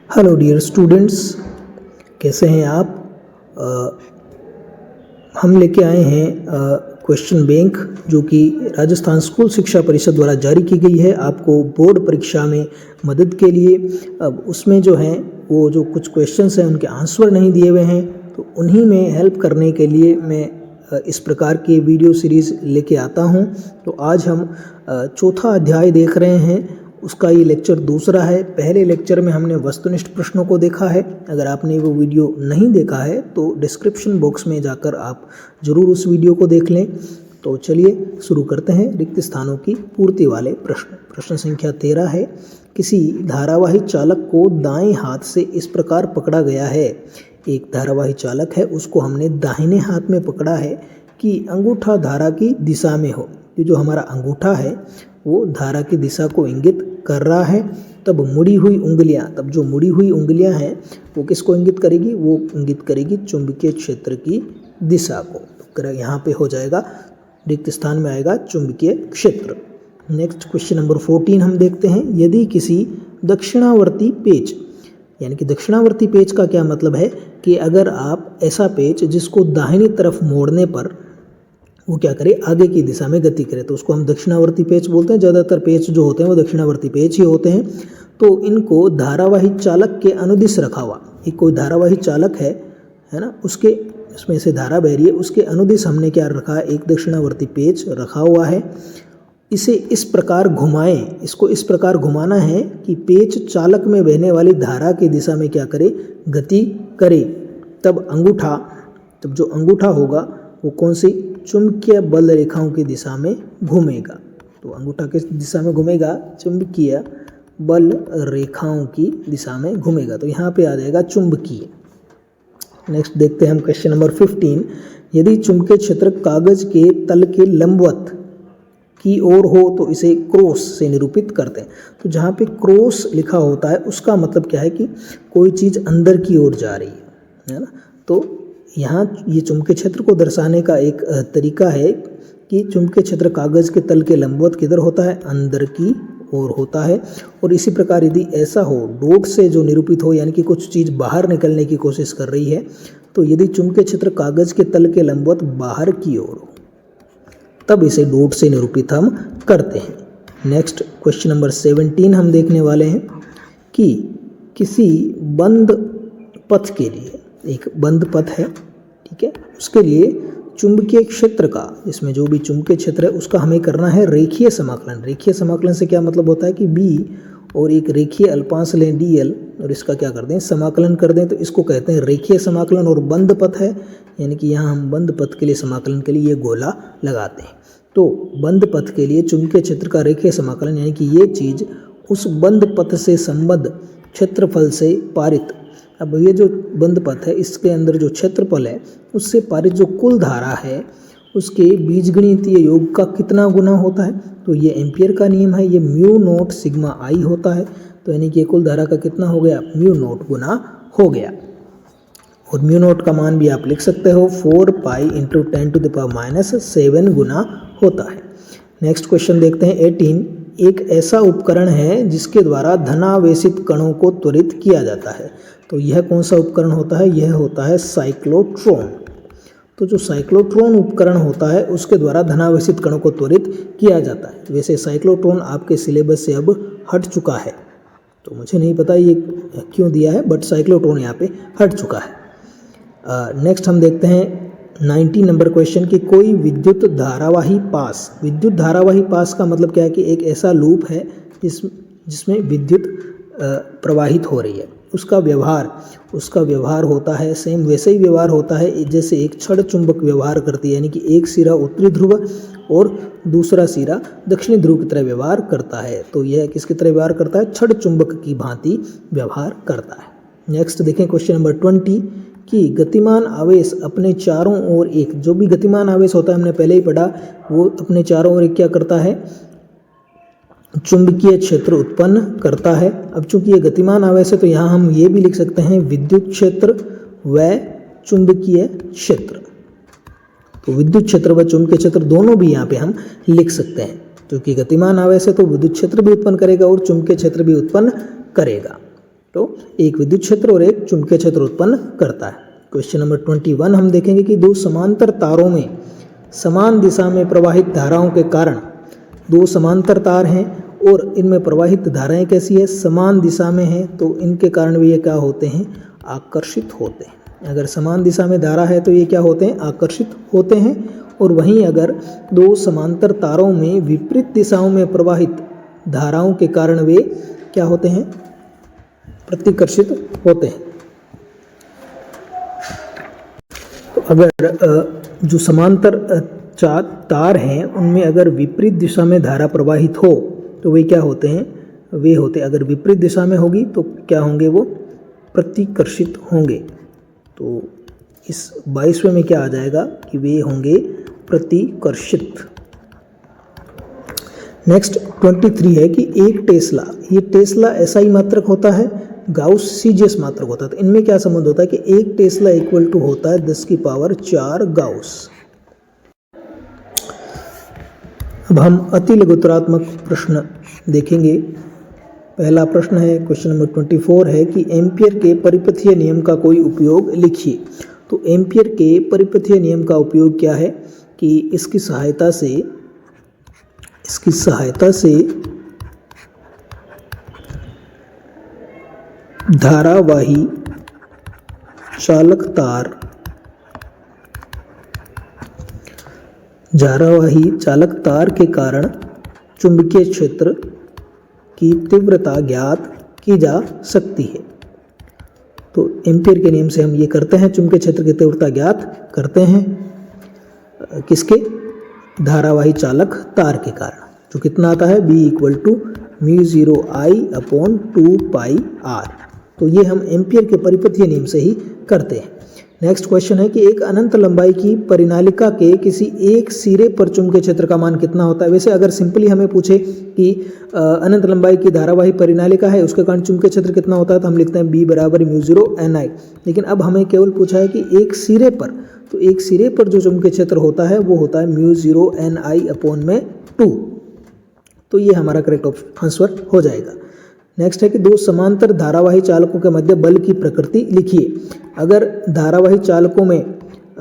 Hello dear students, कैसे हैं आप। हम लेके आए हैं क्वेश्चन बैंक जो कि राजस्थान स्कूल शिक्षा परिषद द्वारा जारी की गई है आपको बोर्ड परीक्षा में मदद के लिए। अब उसमें जो है वो जो कुछ क्वेश्चंस हैं उनके आंसर नहीं दिए हुए हैं, तो उन्हीं में हेल्प करने के लिए मैं इस प्रकार की वीडियो सीरीज़ लेके आता हूं। तो आज हम चौथा अध्याय देख रहे हैं, उसका ये लेक्चर दूसरा है। पहले लेक्चर में हमने वस्तुनिष्ठ प्रश्नों को देखा है। अगर आपने वो वीडियो नहीं देखा है तो डिस्क्रिप्शन बॉक्स में जाकर आप ज़रूर उस वीडियो को देख लें। तो चलिए शुरू करते हैं रिक्त स्थानों की पूर्ति वाले प्रश्न। प्रश्न संख्या 13 है, किसी धारावाही चालक को दाएं हाथ से इस प्रकार पकड़ा गया है। एक धारावाही चालक है, उसको हमने दाहिने हाथ में पकड़ा है कि अंगूठा धारा की दिशा में हो। ये जो हमारा अंगूठा है वो धारा की दिशा को इंगित कर रहा है। तब मुड़ी हुई उंगलियां, तब जो मुड़ी हुई उंगलियां हैं वो किसको इंगित करेगी? वो इंगित करेगी चुंबकीय क्षेत्र की दिशा को। तो यहाँ पे हो जाएगा, रिक्त स्थान में आएगा चुंबकीय क्षेत्र। नेक्स्ट क्वेश्चन नंबर 14 हम देखते हैं। यदि किसी दक्षिणावर्ती पेच, यानी कि दक्षिणावर्ती पेच का क्या मतलब है कि अगर आप ऐसा पेच जिसको दाहिनी तरफ मोड़ने पर वो क्या करे, आगे की दिशा में गति करे, तो उसको हम दक्षिणावर्ती पेच बोलते हैं। ज़्यादातर पेच जो होते हैं वो दक्षिणावर्ती पेच ही होते हैं। तो इनको धारावाही चालक के अनुदिश रखा हुआ, एक कोई धारावाही चालक है ना, उसके उसमें से धारा बह रही है, उसके अनुदिश हमने क्या रखा है, एक दक्षिणावर्ती पेच रखा हुआ है। इसे इस प्रकार घुमाएं, इसको इस प्रकार घुमाना है कि पेच चालक में बहने वाली धारा की दिशा में क्या करे, गति करे। तब अंगूठा, तब जो अंगूठा होगा वो कौन सी, चुंबकीय बल रेखाओं की दिशा में घूमेगा। तो अंगूठा किस दिशा में घूमेगा, चुंबकीय बल रेखाओं की दिशा में घूमेगा। तो यहाँ पे आ जाएगा चुंबकीय। नेक्स्ट देखते हैं हम क्वेश्चन नंबर 15। यदि चुंबकीय क्षेत्र कागज के तल के लंबवत की ओर हो तो इसे क्रॉस से निरूपित करते हैं। तो जहाँ पे क्रॉस लिखा होता है उसका मतलब क्या है कि कोई चीज़ अंदर की ओर जा रही है ना। तो यहाँ ये चुंबकीय क्षेत्र को दर्शाने का एक तरीका है कि चुंबकीय क्षेत्र कागज के तल के लंबवत किधर होता है, अंदर की ओर होता है। और इसी प्रकार यदि ऐसा हो, डॉट से जो निरूपित हो, यानी कि कुछ चीज़ बाहर निकलने की कोशिश कर रही है, तो यदि चुंबकीय क्षेत्र कागज के तल के लंबवत बाहर की ओर हो तब इसे डॉट से निरूपित हम करते हैं। नेक्स्ट क्वेश्चन नंबर 17 हम देखने वाले हैं कि किसी बंद पथ के लिए, एक बंद पथ है, ठीक है, उसके लिए चुंबकीय क्षेत्र का, इसमें जो भी चुंबकीय क्षेत्र है उसका हमें करना है रेखीय समाकलन। रेखीय समाकलन से क्या मतलब होता है कि b और एक रेखीय अल्पांश लें dl और इसका क्या कर दें, समाकलन कर दें, तो इसको कहते हैं रेखीय समाकलन। और बंद पथ है, यानी कि यहाँ हम बंद पथ के लिए समाकलन के लिए ये गोला लगाते हैं। तो बंद पथ के लिए चुंबकीय क्षेत्र का रेखीय समाकलन, यानी कि ये चीज़ उस बंद पथ से संबद्ध क्षेत्रफल से पारित, अब ये जो बंद पथ है इसके अंदर जो क्षेत्रफल है उससे पारित जो कुल धारा है उसके बीजगणितीय योग का कितना गुना होता है। तो ये एम्पियर का नियम है, ये म्यू नोट सिग्मा आई होता है। तो यानी कि कुल धारा का कितना हो गया, म्यू नोट गुना हो गया। और म्यू नोट का मान भी आप लिख सकते हो 4 पाई इंटू 10⁻⁷ गुना होता है। नेक्स्ट क्वेश्चन देखते हैं 18। एक ऐसा उपकरण है जिसके द्वारा धनावेशित कणों को त्वरित किया जाता है। तो यह कौन सा उपकरण होता है, यह होता है साइक्लोट्रॉन। तो जो साइक्लोट्रॉन उपकरण होता है उसके द्वारा धनावेशित कणों को त्वरित किया जाता है। वैसे साइक्लोट्रॉन आपके सिलेबस से अब हट चुका है, तो मुझे नहीं पता ये क्यों दिया है, बट साइक्लोट्रॉन यहाँ पे हट चुका है। नेक्स्ट हम देखते हैं 19 नंबर क्वेश्चन की कोई विद्युत धारावाही पास। विद्युत धारावाही पास का मतलब क्या है कि एक ऐसा लूप है जिसमें विद्युत प्रवाहित हो रही है। उसका व्यवहार होता है सेम वैसे ही व्यवहार होता है जैसे एक छड़ चुंबक व्यवहार करती है, यानी कि एक सिरा उत्तरी ध्रुव और दूसरा सिरा दक्षिणी ध्रुव की तरह व्यवहार करता है। तो यह किसकी तरह व्यवहार करता है, छड़ चुंबक की भांति व्यवहार करता है। नेक्स्ट देखें क्वेश्चन नंबर 20 कि गतिमान आवेश अपने चारों ओर एक, जो भी गतिमान आवेश होता है हमने पहले ही पढ़ा, वो अपने चारों ओर एक क्या करता है, चुंबकीय क्षेत्र उत्पन्न करता है। अब चूंकि ये गतिमान आवेश है तो यहाँ हम ये भी लिख सकते हैं विद्युत क्षेत्र व चुंबकीय क्षेत्र। तो विद्युत क्षेत्र व चुंबकीय क्षेत्र दोनों भी यहाँ पे हम लिख सकते हैं, क्योंकि गतिमान आवेश है तो विद्युत क्षेत्र भी उत्पन्न करेगा और चुंबकीय क्षेत्र भी उत्पन्न करेगा। तो एक विद्युत क्षेत्र और एक चुंबकीय क्षेत्र उत्पन्न करता है। क्वेश्चन नंबर 21 हम देखेंगे कि दो समांतर तारों में समान दिशा में प्रवाहित धाराओं के कारण, दो समांतर तार हैं और इनमें प्रवाहित धाराएं कैसी है, समान दिशा में है, तो इनके कारण भी ये क्या होते हैं, आकर्षित होते हैं। अगर समान दिशा में धारा है तो ये क्या होते हैं, आकर्षित होते हैं। और वहीं अगर दो समांतर तारों में विपरीत दिशाओं में प्रवाहित धाराओं के कारण वे क्या होते हैं, प्रतिकर्षित होते हैं। तो अगर जो समांतर चार तार हैं उनमें अगर विपरीत दिशा में धारा प्रवाहित हो तो वे क्या होते हैं, वे होते, अगर विपरीत दिशा में होगी तो क्या होंगे, वो प्रतिकर्षित होंगे। तो इस 22वें में क्या आ जाएगा कि वे होंगे प्रतिकर्षित। नेक्स्ट 23 है कि एक टेस्ला, ये टेस्ला एसआई मात्रक होता है, गाउस सीजीएस मात्रक होता है। तो इनमें क्या संबंध होता है कि एक टेस्ला इक्वल टू होता है 10 की पावर 4 गाउस। अब हम अति लघुत्तरात्मक प्रश्न देखेंगे। पहला प्रश्न है, क्वेश्चन नंबर 24 है कि एम्पियर के परिपथीय नियम का कोई उपयोग लिखिए। तो एम्पियर के परिपथीय नियम का उपयोग क्या है कि इसकी सहायता से धारावाही चालक तार के कारण चुंबकीय क्षेत्र की तीव्रता ज्ञात की जा सकती है। तो एम्पियर के नियम से हम ये करते हैं, चुंबकीय क्षेत्र की तीव्रता ज्ञात करते हैं किसके, धारावाही चालक तार के कारण, जो कितना आता है, B = μ0I/2πr। तो ये हम एम्पियर के परिपथीय नियम से ही करते हैं। नेक्स्ट क्वेश्चन है कि एक अनंत लंबाई की परिनालिका के किसी एक सिरे पर चुंबकीय क्षेत्र का मान कितना होता है। वैसे अगर सिंपली हमें पूछे कि अनंत लंबाई की धारावाही परिनालिका है, उसके कारण चुंबकीय क्षेत्र कितना होता है, तो हम लिखते हैं B = μ0NI। लेकिन अब हमें केवल पूछा है कि एक सिरे पर, तो एक सिरे पर जो चुंबकीय क्षेत्र होता है वो होता है μ0NI/2। तो ये हमारा करेक्ट आंसर हो जाएगा। नेक्स्ट है कि दो समांतर धारावाही चालकों के मध्य बल की प्रकृति लिखिए। अगर धारावाही चालकों में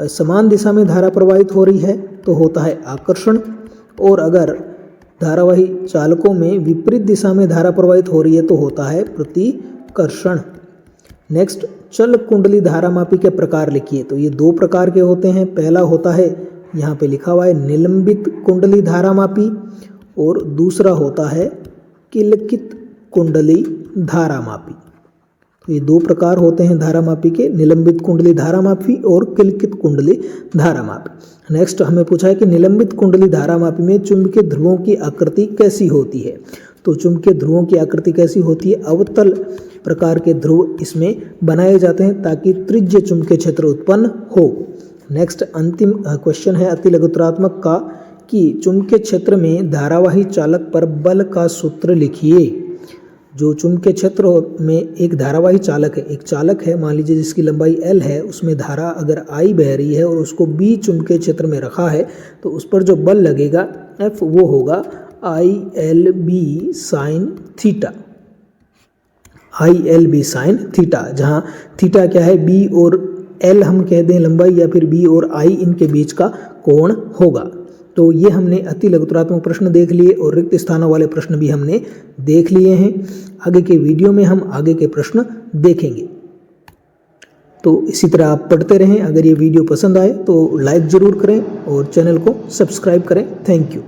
समान दिशा में धारा प्रवाहित हो रही है तो होता है आकर्षण, और अगर धारावाही चालकों में विपरीत दिशा में धारा प्रवाहित हो रही है तो होता है प्रतिकर्षण। नेक्स्ट, चल कुंडली धारामापी के प्रकार लिखिए। तो ये दो प्रकार के होते हैं। पहला होता है, यहाँ पे लिखा हुआ है, निलंबित कुंडली धारामापी, और दूसरा होता है किलकित कुंडली धारामापी। तो ये दो प्रकार होते हैं धारामापी के, निलंबित कुंडली धारामापी और किलकित कुंडली धारामापी। नेक्स्ट हमें पूछा है कि निलंबित कुंडली धारामापी में चुंबकीय ध्रुवों की आकृति कैसी होती है। तो चुंबकीय ध्रुवों की आकृति कैसी होती है, अवतल प्रकार के ध्रुव इसमें बनाए जाते हैं ताकि त्रिज्य चुंबकीय क्षेत्र उत्पन्न हो। नेक्स्ट अंतिम क्वेश्चन है अति लघुत्तरात्मक का कि चुंबकीय क्षेत्र में धारावाही चालक पर बल का सूत्र लिखिए। जो चुंबकीय क्षेत्र में एक धारावाही चालक है, एक चालक है मान लीजिए जिसकी लंबाई L है, उसमें धारा अगर I बह रही है और उसको B चुंबकीय क्षेत्र में रखा है तो उस पर जो बल लगेगा F वो होगा ILB sin theta, ILB sin theta, जहाँ थीटा क्या है, B और L हम कह दें लंबाई, या फिर B और I इनके बीच का कोण होगा। तो ये हमने अति लघुत्तरात्मक प्रश्न देख लिए और रिक्त स्थानों वाले प्रश्न भी हमने देख लिए हैं। आगे के वीडियो में हम आगे के प्रश्न देखेंगे। तो इसी तरह आप पढ़ते रहें। अगर ये वीडियो पसंद आए तो लाइक ज़रूर करें और चैनल को सब्सक्राइब करें। Thank you.